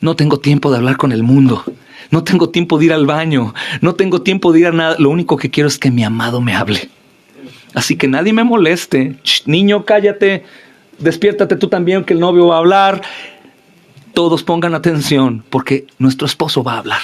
No tengo tiempo de hablar con el mundo. No tengo tiempo de ir al baño. No tengo tiempo de ir a nada. Lo único que quiero es que mi amado me hable. Así que nadie me moleste. Niño, cállate. Despiértate tú también, que el novio va a hablar. Todos pongan atención, porque nuestro esposo va a hablar.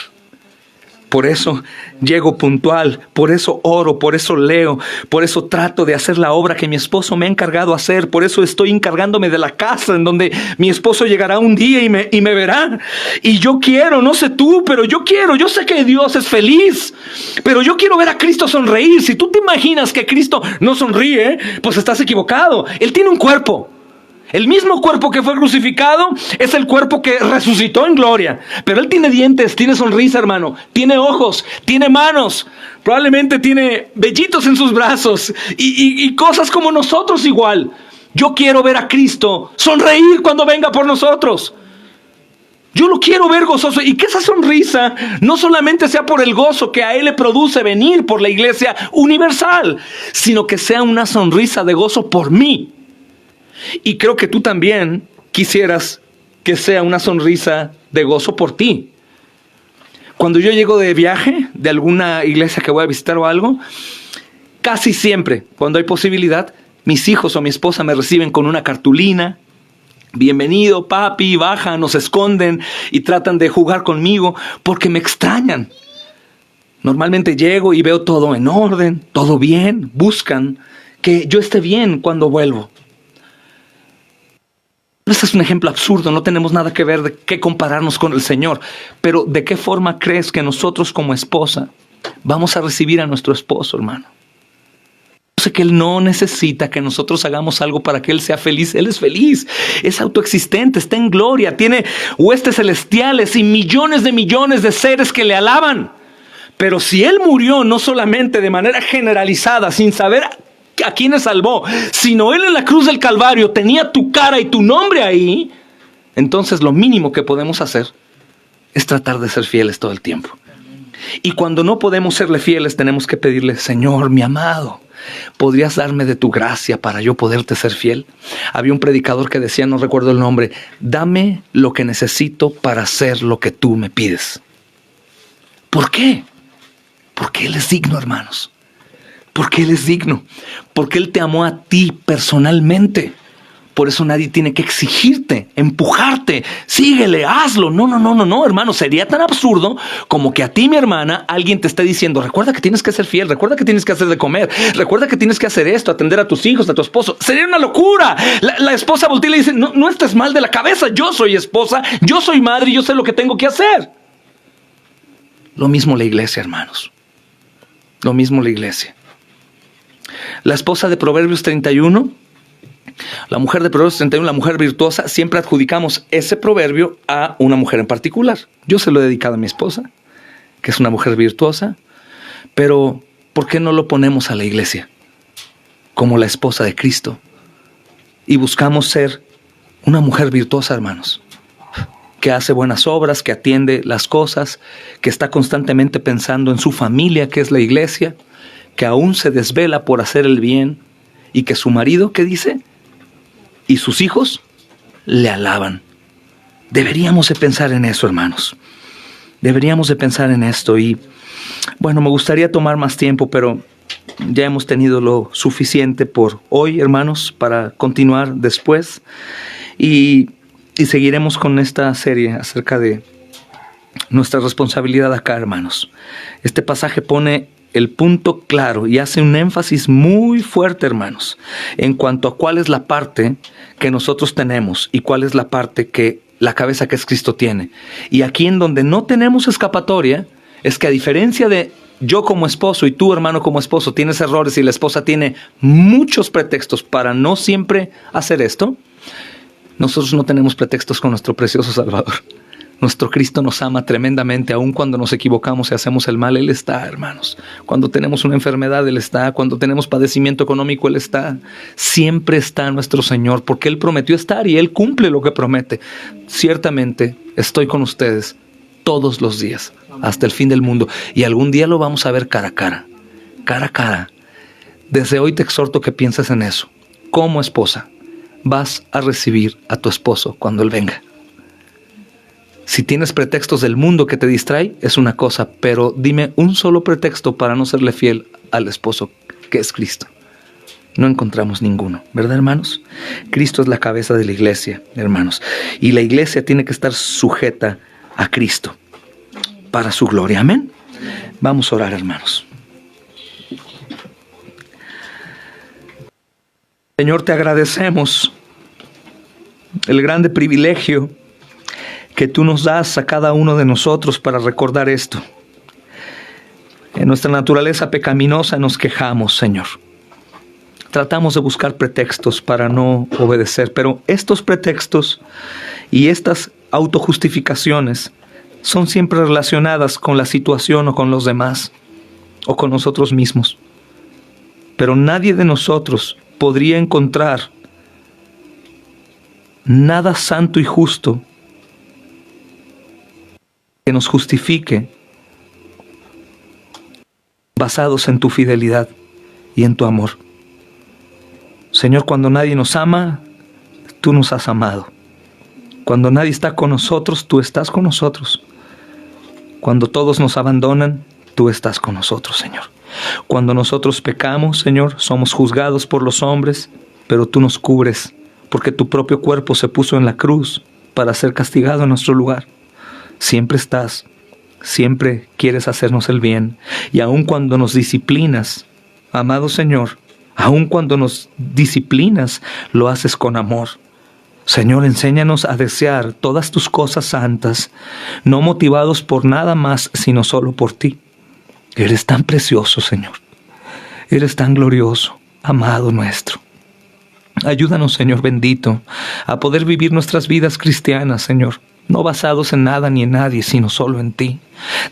Por eso llego puntual, por eso oro, por eso leo, por eso trato de hacer la obra que mi esposo me ha encargado hacer. Por eso estoy encargándome de la casa en donde mi esposo llegará un día y me verá. Y yo quiero, no sé tú, pero yo quiero. Yo sé que Dios es feliz, pero yo quiero ver a Cristo sonreír. Si tú te imaginas que Cristo no sonríe, pues estás equivocado. Él tiene un cuerpo. El mismo cuerpo que fue crucificado es el cuerpo que resucitó en gloria. Pero Él tiene dientes, tiene sonrisa, hermano. Tiene ojos, tiene manos. Probablemente tiene vellitos en sus brazos. Y cosas como nosotros igual. Yo quiero ver a Cristo sonreír cuando venga por nosotros. Yo lo quiero ver gozoso. Y que esa sonrisa no solamente sea por el gozo que a Él le produce venir por la iglesia universal, sino que sea una sonrisa de gozo por mí. Y creo que tú también quisieras que sea una sonrisa de gozo por ti. Cuando yo llego de viaje, de alguna iglesia que voy a visitar o algo, casi siempre, cuando hay posibilidad, mis hijos o mi esposa me reciben con una cartulina. Bienvenido, papi, bajan, nos esconden y tratan de jugar conmigo porque me extrañan. Normalmente llego y veo todo en orden, todo bien, buscan que yo esté bien cuando vuelvo. Este es un ejemplo absurdo, no tenemos nada que ver de qué compararnos con el Señor. Pero ¿de qué forma crees que nosotros como esposa vamos a recibir a nuestro esposo, hermano? Yo sé que Él no necesita que nosotros hagamos algo para que Él sea feliz. Él es feliz, es autoexistente, está en gloria, tiene huestes celestiales y millones de seres que le alaban. Pero si Él murió no solamente de manera generalizada, sin saber a quienes salvó, sino Él en la cruz del Calvario tenía tu cara y tu nombre ahí, entonces lo mínimo que podemos hacer es tratar de ser fieles todo el tiempo. Y cuando no podemos serle fieles, tenemos que pedirle, Señor, mi amado, ¿podrías darme de tu gracia para yo poderte ser fiel? Había un predicador que decía, no recuerdo el nombre, dame lo que necesito para hacer lo que tú me pides. ¿Por qué? Porque Él es digno, hermanos. Porque Él es digno. Porque Él te amó a ti personalmente. Por eso nadie tiene que exigirte, empujarte. Síguele, hazlo. No, hermano. Sería tan absurdo como que a ti, mi hermana, alguien te esté diciendo, recuerda que tienes que ser fiel, recuerda que tienes que hacer de comer, recuerda que tienes que hacer esto, atender a tus hijos, a tu esposo. Sería una locura. La esposa voltea y le dice, no estés mal de la cabeza. Yo soy esposa, yo soy madre y yo sé lo que tengo que hacer. Lo mismo la iglesia, hermanos. Lo mismo la iglesia. La esposa de Proverbios 31, la mujer de Proverbios 31, la mujer virtuosa, siempre adjudicamos ese proverbio a una mujer en particular. Yo se lo he dedicado a mi esposa, que es una mujer virtuosa, pero ¿por qué no lo ponemos a la iglesia como la esposa de Cristo? Y buscamos ser una mujer virtuosa, hermanos, que hace buenas obras, que atiende las cosas, que está constantemente pensando en su familia, que es la iglesia, que aún se desvela por hacer el bien y que su marido, ¿qué dice? Y sus hijos le alaban. Deberíamos de pensar en eso, hermanos. Deberíamos de pensar en esto. Y bueno, me gustaría tomar más tiempo, pero ya hemos tenido lo suficiente por hoy, hermanos, para continuar después. Y seguiremos con esta serie acerca de nuestra responsabilidad acá, hermanos. Este pasaje pone el punto claro y hace un énfasis muy fuerte, hermanos, en cuanto a cuál es la parte que nosotros tenemos y cuál es la parte que la cabeza que es Cristo tiene. Y aquí en donde no tenemos escapatoria es que, a diferencia de yo como esposo y tú, hermano, como esposo, tienes errores y la esposa tiene muchos pretextos para no siempre hacer esto, nosotros no tenemos pretextos con nuestro precioso Salvador. Nuestro Cristo nos ama tremendamente, aun cuando nos equivocamos y hacemos el mal. Él está, hermanos. Cuando tenemos una enfermedad, Él está. Cuando tenemos padecimiento económico, Él está. Siempre está nuestro Señor, porque Él prometió estar y Él cumple lo que promete. Ciertamente estoy con ustedes todos los días, hasta el fin del mundo. Y algún día lo vamos a ver cara a cara. Cara a cara. Desde hoy te exhorto que pienses en eso. Como esposa, vas a recibir a tu esposo cuando Él venga. Si tienes pretextos del mundo que te distrae, es una cosa, pero dime un solo pretexto para no serle fiel al esposo, que es Cristo. No encontramos ninguno, ¿verdad, hermanos? Cristo es la cabeza de la iglesia, hermanos, y la iglesia tiene que estar sujeta a Cristo para su gloria. Amén. Vamos a orar, hermanos. Señor, te agradecemos el grande privilegio que tú nos das a cada uno de nosotros para recordar esto. En nuestra naturaleza pecaminosa nos quejamos, Señor. Tratamos de buscar pretextos para no obedecer, pero estos pretextos y estas autojustificaciones son siempre relacionadas con la situación o con los demás o con nosotros mismos. Pero nadie de nosotros podría encontrar nada santo y justo que nos justifique basados en tu fidelidad y en tu amor. Señor, cuando nadie nos ama, tú nos has amado. Cuando nadie está con nosotros, tú estás con nosotros. Cuando todos nos abandonan, tú estás con nosotros, Señor. Cuando nosotros pecamos, Señor, somos juzgados por los hombres, pero tú nos cubres, porque tu propio cuerpo se puso en la cruz para ser castigado en nuestro lugar. Siempre estás, siempre quieres hacernos el bien. Y aun cuando nos disciplinas, amado Señor, aun cuando nos disciplinas, lo haces con amor. Señor, enséñanos a desear todas tus cosas santas, no motivados por nada más, sino solo por ti. Eres tan precioso, Señor. Eres tan glorioso, amado nuestro. Ayúdanos, Señor bendito, a poder vivir nuestras vidas cristianas, Señor, no basados en nada ni en nadie, sino solo en ti.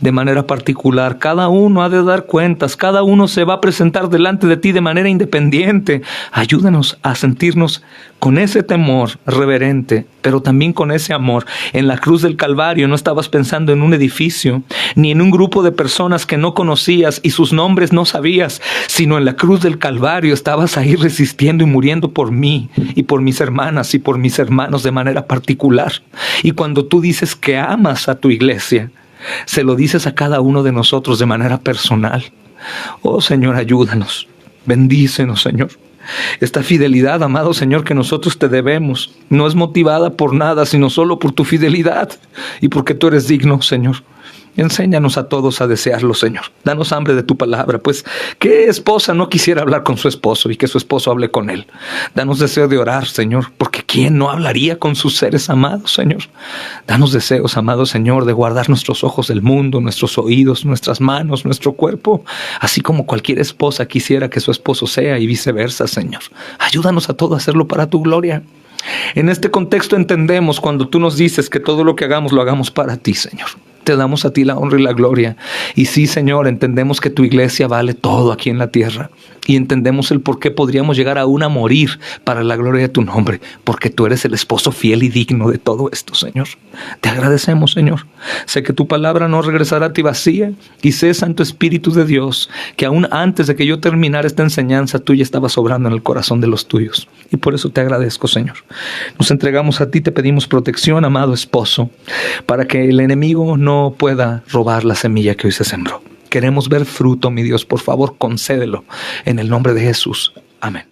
De manera particular, cada uno ha de dar cuentas, cada uno se va a presentar delante de ti de manera independiente. Ayúdanos a sentirnos con ese temor reverente, pero también con ese amor. En la cruz del Calvario no estabas pensando en un edificio, ni en un grupo de personas que no conocías y sus nombres no sabías, sino en la cruz del Calvario estabas ahí resistiendo y muriendo por mí y por mis hermanas y por mis hermanos de manera particular. Y cuando tú dices que amas a tu iglesia, se lo dices a cada uno de nosotros de manera personal. Oh Señor, ayúdanos, bendícenos, Señor. Esta fidelidad, amado Señor, que nosotros te debemos, no es motivada por nada, sino solo por tu fidelidad y porque tú eres digno, Señor. Enséñanos a todos a desearlo, Señor. Danos hambre de tu palabra, pues ¿qué esposa no quisiera hablar con su esposo y que su esposo hable con él? Danos deseo de orar, Señor, porque ¿quién no hablaría con sus seres amados, Señor? Danos deseos, amado Señor, de guardar nuestros ojos del mundo, nuestros oídos, nuestras manos, nuestro cuerpo, así como cualquier esposa quisiera que su esposo sea y viceversa, Señor. Ayúdanos a todos a hacerlo para tu gloria. En este contexto entendemos cuando tú nos dices que todo lo que hagamos lo hagamos para ti, Señor. Te damos a ti la honra y la gloria. Y sí, Señor, entendemos que tu iglesia vale todo aquí en la tierra. Y entendemos el por qué podríamos llegar aún a morir para la gloria de tu nombre. Porque tú eres el esposo fiel y digno de todo esto, Señor. Te agradecemos, Señor. Sé que tu palabra no regresará a ti vacía. Y sé, Santo Espíritu de Dios, que aún antes de que yo terminara esta enseñanza, tú ya estabas obrando en el corazón de los tuyos. Y por eso te agradezco, Señor. Nos entregamos a ti, te pedimos protección, amado esposo, para que el enemigo no pueda robar la semilla que hoy se sembró. Queremos ver fruto, mi Dios, por favor, concédelo en el nombre de Jesús. Amén.